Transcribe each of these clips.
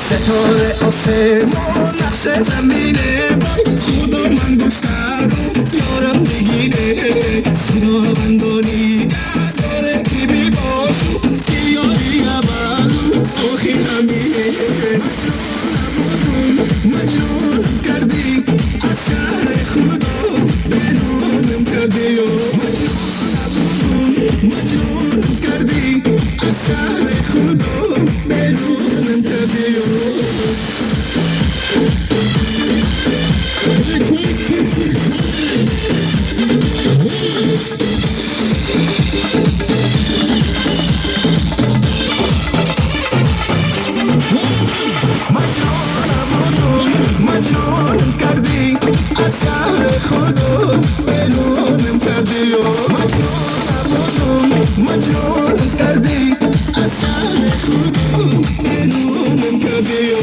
ستاره آسمون نقش زمینه خدا من گفتم یارم بگیره خدا بندانی داره که بی باشو که یاری اول آخی همینه مجنون کردی از شهر خدا بیرونم کردی مجنون کردی از شهر خدا بیرونم کردی مجنون کردی از شهر خدا بیرونم کردی مجنون کردی از شهر خدا بیرونم کردی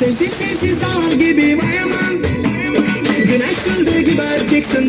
Sensiz sensiz dağ gibi varamam Güneş söndü gibi erkeksin